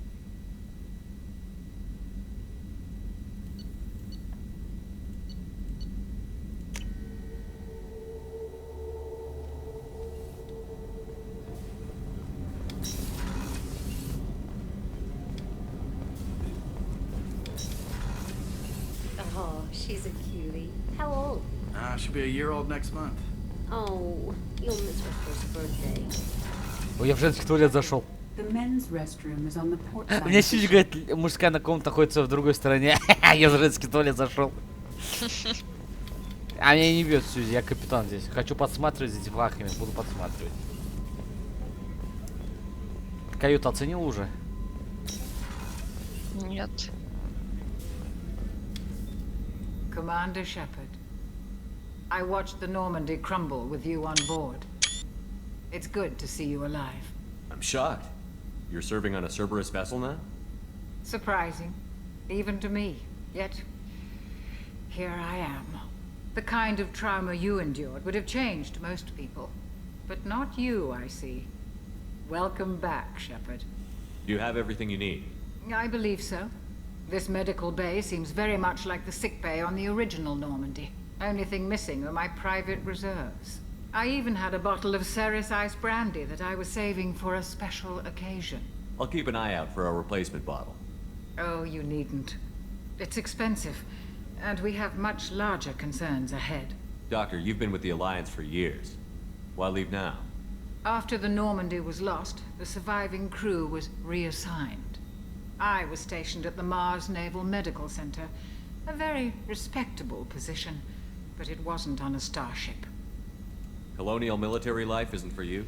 Oh, she's a cutie. How old? She'll be a year old next month. Oh, you'll miss her first birthday. Ой, я в женский туалет зашел. The men's restroom is on the port side. У меня сидит, говорит, мужская комната находится в другой стороне. Я в женский туалет зашел. А меня не бьет Сьюзи, я капитан здесь. Хочу подсматривать за девахами, буду подсматривать. Каюту оценил уже? Нет. Commander Shepard, I watched the Normandy crumble with you on board. It's good to see you alive. I'm shocked. You're serving on a Cerberus vessel now? Surprising, even to me. Yet, here I am. The kind of trauma you endured would have changed most people. But not you, I see. Welcome back, Shepard. Do you have everything you need? I believe so. This medical bay seems very much like the sick bay on the original Normandy. Only thing missing are my private reserves. I even had a bottle of Ceres Ice brandy that I was saving for a special occasion. I'll keep an eye out for a replacement bottle. Oh, you needn't. It's expensive, and we have much larger concerns ahead. Doctor, you've been with the Alliance for years. Why leave now? After the Normandy was lost, the surviving crew was reassigned. I was stationed at the Mars Naval Medical Center, a very respectable position, but it wasn't on a starship. Colonial military life isn't for you?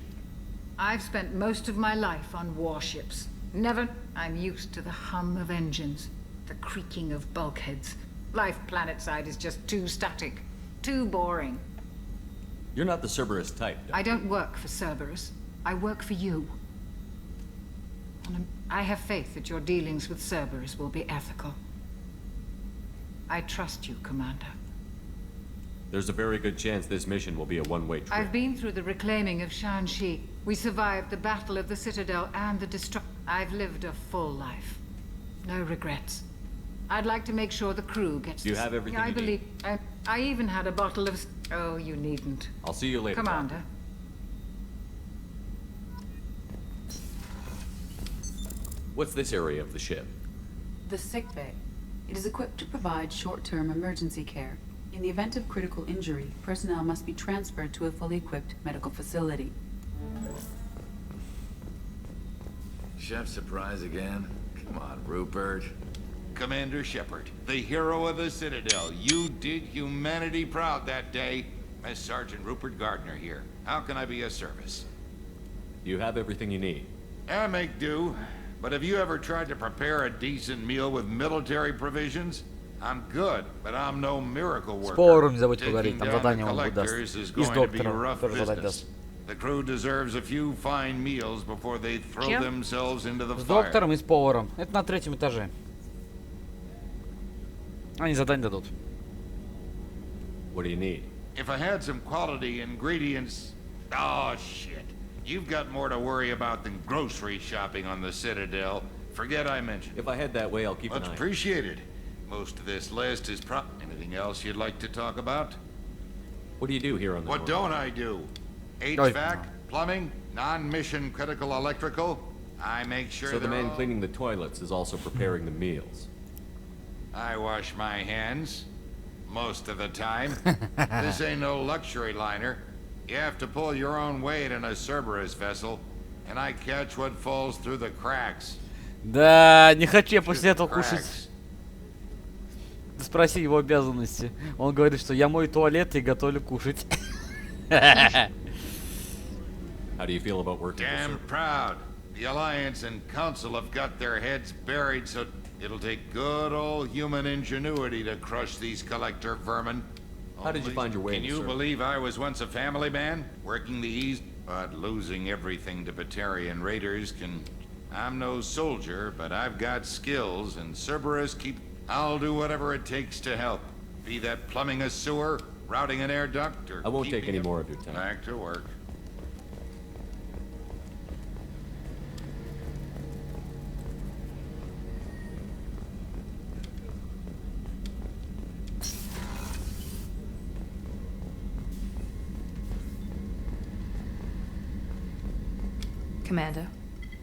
I've spent most of my life on warships. I'm used to the hum of engines, the creaking of bulkheads. Life planetside is just too static, too boring. You're not the Cerberus type, Doctor. I don't work for Cerberus. I work for you. And I have faith that your dealings with Cerberus will be ethical. I trust you, Commander. There's a very good chance this mission will be a one-way trip. I've been through the reclaiming of Shanxi. We survived the Battle of the Citadel and the destruction. I've lived a full life. No regrets. I'd like to make sure the crew gets. You have everything you need. I even had a bottle of. Oh, you needn't. I'll see you later, Commander. What's this area of the ship? The sick bay. It is equipped to provide short-term emergency care. In the event of critical injury, personnel must be transferred to a fully equipped medical facility. Chef surprise again? Come on, Rupert. Commander Shepard, the hero of the Citadel. You did humanity proud that day. Mess Sergeant Rupert Gardner here. How can I be of service? You have everything you need. I make do. But have you ever tried to prepare a decent meal with military provisions? I'm good, but I'm no miracle worker. С поваром не забудь Taking поговорить, там down задание the он выдаст. collectors is И с going to be доктором rough тоже задать business. даст. The crew deserves a few fine meals before they throw Чем? themselves into the С fire. доктором и с поваром. Это на 3-м этаже. Они задание дадут. What do you need? If I had some quality ingredients... Oh, shit. You've got more to worry about than grocery shopping on the Citadel. Forget I mentioned. If I head that way, I'll keep an Much eye. appreciated. Most of this list is Anything else you'd like to talk about? What do you do here on the What don't I do? HVAC, plumbing, non-mission critical electrical. I make sure So the they're man all... cleaning the toilets is also preparing the meals. I wash my hands. Most of the time. This ain't no luxury liner. You have to pull your own weight in a Cerberus vessel. And I catch what falls through the cracks. Да, не хочу я после этого кушать. Спроси его обязанности. Он говорит, что я мою туалет и готовлю кушать. How do you feel about working Damn for proud. The Alliance and Council have got their heads buried, so it'll take good old human ingenuity to crush these collector vermin. How did you find your way Can into you service? believe I was once a family man, working the East, but losing everything to Batarian raiders can... I'm no soldier, but I've got skills, and Cerberus keep... I'll do whatever it takes to help. Be that plumbing a sewer, routing an air duct, or I won't take keeping any it- more of your time. Back to work. Commander,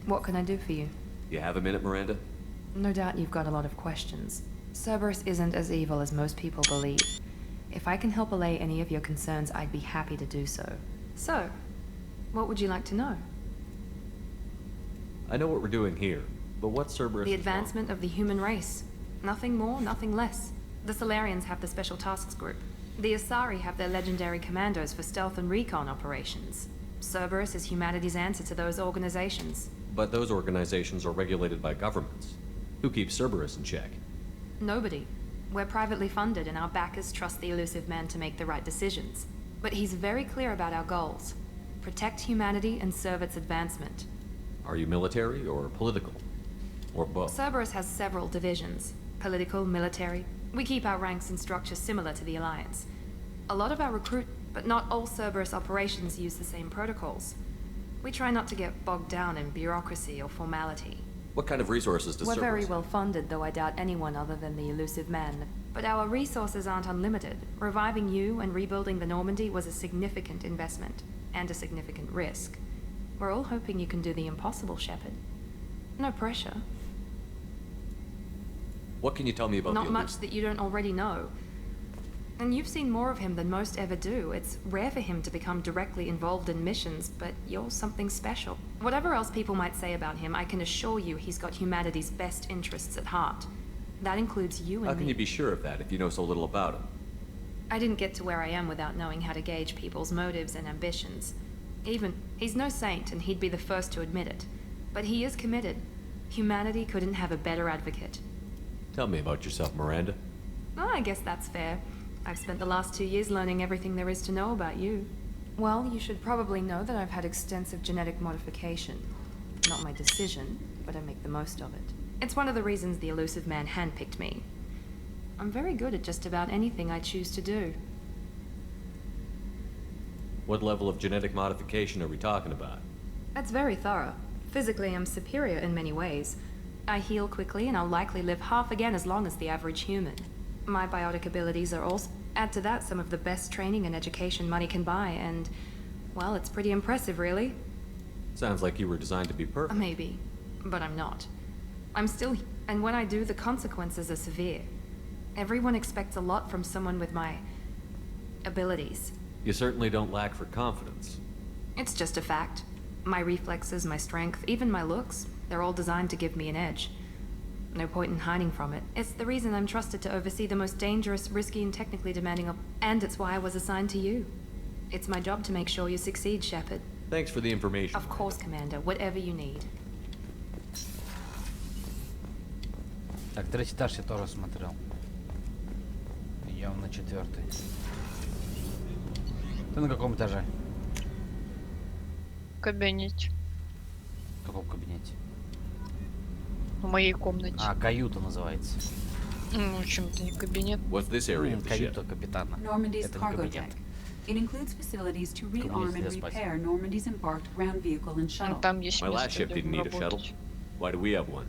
what can I do for you? You have a minute, Miranda? No doubt you've got a lot of questions. Cerberus isn't as evil as most people believe. If I can help allay any of your concerns, I'd be happy to do so. So, what would you like to know? I know what we're doing here, but what's Cerberus? The advancement of the human race. Nothing more, nothing less. The Solarians have the Special Tasks Group. The Asari have their legendary commandos for stealth and recon operations. Cerberus is humanity's answer to those organizations. But those organizations are regulated by governments. Who keeps Cerberus in check? Nobody. We're privately funded and our backers trust the elusive man to make the right decisions. But he's very clear about our goals. Protect humanity and serve its advancement. Are you military or political? Or both? Cerberus has several divisions. Political, military. We keep our ranks and structure similar to the Alliance. A lot of our but not all Cerberus operations use the same protocols. We try not to get bogged down in bureaucracy or formality. What kind of resources does We're Cerberus very have? well funded, though I doubt anyone other than the elusive man. But our resources aren't unlimited. Reviving you and rebuilding the Normandy was a significant investment, and a significant risk. We're all hoping you can do the impossible, Shepard. No pressure. What can you tell me about Not the much that you don't already know. And you've seen more of him than most ever do. It's rare for him to become directly involved in missions, but you're something special. Whatever else people might say about him, I can assure you he's got humanity's best interests at heart. That includes you and How can me. you be sure of that if you know so little about him? I didn't get to where I am without knowing how to gauge people's motives and ambitions. He's no saint, and he'd be the first to admit it. But he is committed. Humanity couldn't have a better advocate. Tell me about yourself, Miranda. Well, I guess that's fair. I've spent the last 2 years learning everything there is to know about you. Well, you should probably know that I've had extensive genetic modification. Not my decision, but I make the most of it. It's one of the reasons the elusive man handpicked me. I'm very good at just about anything I choose to do. What level of genetic modification are we talking about? That's very thorough. Physically, I'm superior in many ways. I heal quickly, and I'll likely live half again as long as the average human. My biotic abilities are also... Add to that some of the best training and education money can buy, and... well, it's pretty impressive, really. Sounds like you were designed to be perfect. Maybe, but I'm not. I'm still... and when I do, the consequences are severe. Everyone expects a lot from someone with my... abilities. You certainly don't lack for confidence. It's just a fact. My reflexes, my strength, even my looks, they're all designed to give me an edge. No point in hiding from it. It's the reason I'm trusted to oversee the most dangerous, risky, and technically demanding and it's why I was assigned to you. It's my job to make sure you succeed, Shepard. Thanks for the information. Of course, Commander. Whatever you need. Так, третий этаж я тоже смотрел. Идем на 4-й. Ты на каком этаже? В кабинете. В каком кабинете? В моей комнате. А, каюта называется. Ну, чем-то не кабинет. What's this area of the ship? Каюта капитана. Normandy's Это не cargo кабинет. deck. It includes facilities to rearm and repair Normandy's embarked ground vehicle and shuttle. Там есть My last ship didn't need a shuttle. Why do we have one?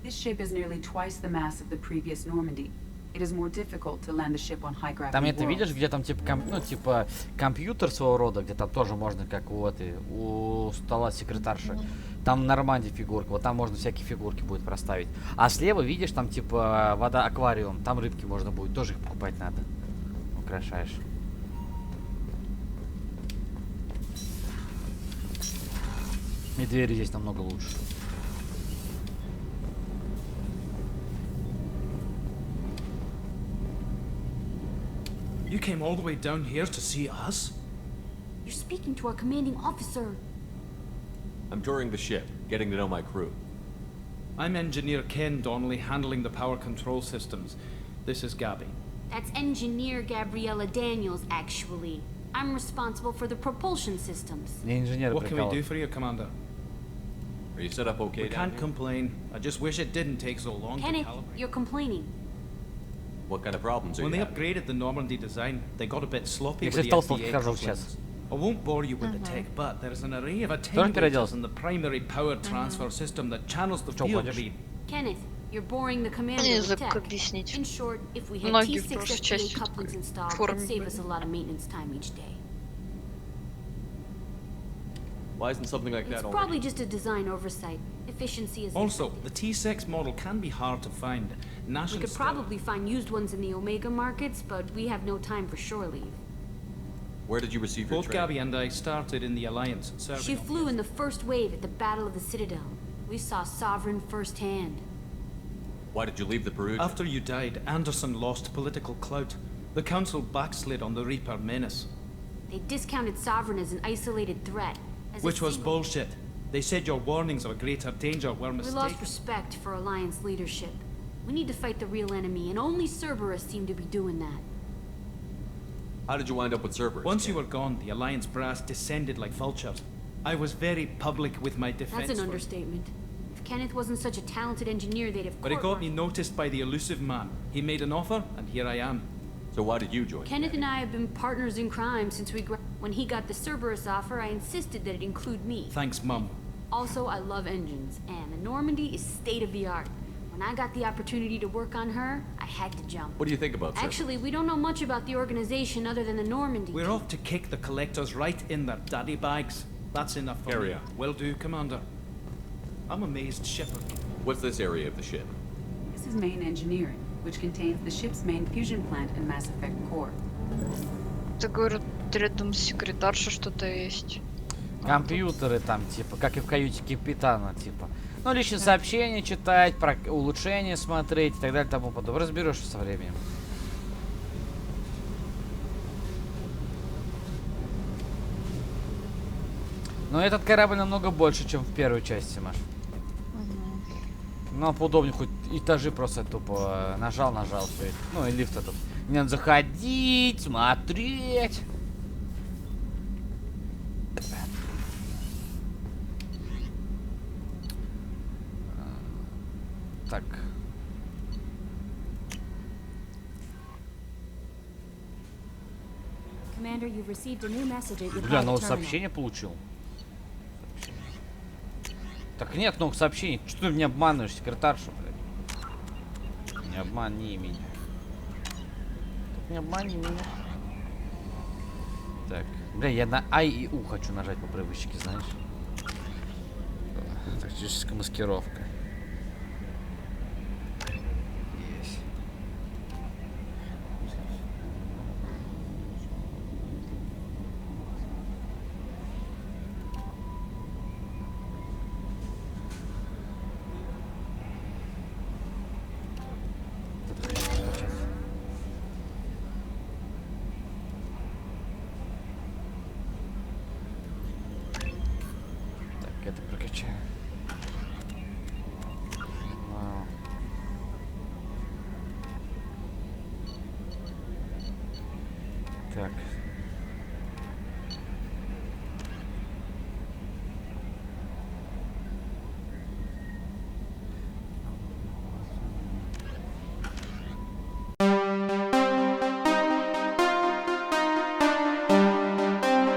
This ship is nearly twice the mass of the previous Normandy. It is more difficult to land the ship on high gravity Там это worlds. видишь, где там типа, ну, типа компьютер своего рода, где там тоже можно, как у этой, у стола секретарши. Там на Нормандии фигурка, вот там можно всякие фигурки будет проставить. А слева видишь, там типа вода, аквариум, там рыбки можно будет, тоже их покупать надо. Украшаешь. И двери здесь намного лучше. You came all the way down here to see us? You're speaking to our commanding officer. I'm touring the ship, getting to know my crew. I'm Engineer Ken Donnelly, handling the power control systems. This is Gabby. That's Engineer Gabriella Daniels, actually. I'm responsible for the propulsion systems. What can we do for you, Commander? Are you set up okay We down can't here? complain. I just wish it didn't take so long Kenneth, to calibrate. you're complaining. What kind of problems are When you they having? upgraded the Normandy design, they got a bit sloppy Я, with кстати, the толстого SDA покажу couplings. сейчас. I won't bore you with the tech, but there is an array of Тоже переоделся? attenuators in the primary power transfer system that channels the Чё, field ходишь? read. Kenneth, you're boring the commander with Язык tech. объяснить. In short, if we had Многие в T6 прошлой SDA части couplings такой installed, форме it'd save us были. a lot of maintenance time each day. Why isn't something like It's that probably already? just a design oversight. Efficiency is Also, the T6 model can be hard to find. We National could probably find used ones in the Omega markets, but we have no time for shore leave. Where did you receive your Both training? Gabby and I started in the Alliance, serving She on flew in the first wave at the Battle of the Citadel. We saw Sovereign firsthand. Why did you leave the Peruvian? After you died, Anderson lost political clout. The Council backslid on the Reaper menace. They discounted Sovereign as an isolated threat. As a Which was single- bullshit. They said your warnings of a greater danger were We mistaken. lost respect for Alliance leadership. We need to fight the real enemy, and only Cerberus seem to be doing that. How did you wind up with Cerberus? Once you were gone, the Alliance brass descended like vultures. I was very public with my defense. That's an for- understatement. If Kenneth wasn't such a talented engineer, they'd have But it got me noticed by the elusive man. He made an offer, and here I am. So why did you join? Kenneth and I have been partners in crime since when he got the Cerberus offer, I insisted that it include me. Thanks, Mum. Also, I love engines, and the Normandy is state-of-the-art. When I got the opportunity to work on her, I had to jump. What do you think about Cerberus? Actually, we don't know much about the organization other than the Normandy. We're off to kick the collectors right in their daddy bags. That's enough for Carry me. on. Will do, Commander. I'm amazed, Shepard. What's this area of the ship? This is main engineering, which contains the ship's main fusion plant and Mass Effect core. Ты говоришь, рядом с секретаршей что-то есть. Компьютеры там, типа, как и в каюте капитана, типа. Ну, личные сообщения читать, про улучшения смотреть и так далее, тому подобное. Разберешься со временем. Но этот корабль намного больше, чем в первой части, Маш. Ну, поудобнее, хоть этажи просто тупо нажал, все. Ну, и лифт этот. Не надо заходить, смотреть. Так. Commander, you've received a new message at your Бля, private новое terminal. сообщение получил. Так нет новых сообщений. Что ты меня обманываешь, секретарша, блядь? Не обмани меня. Так не обмани меня. Так. Бля, я на I и U хочу нажать по привычке, знаешь. Тактическая маскировка. Есть. Так, это прокачаю. Вау. Так.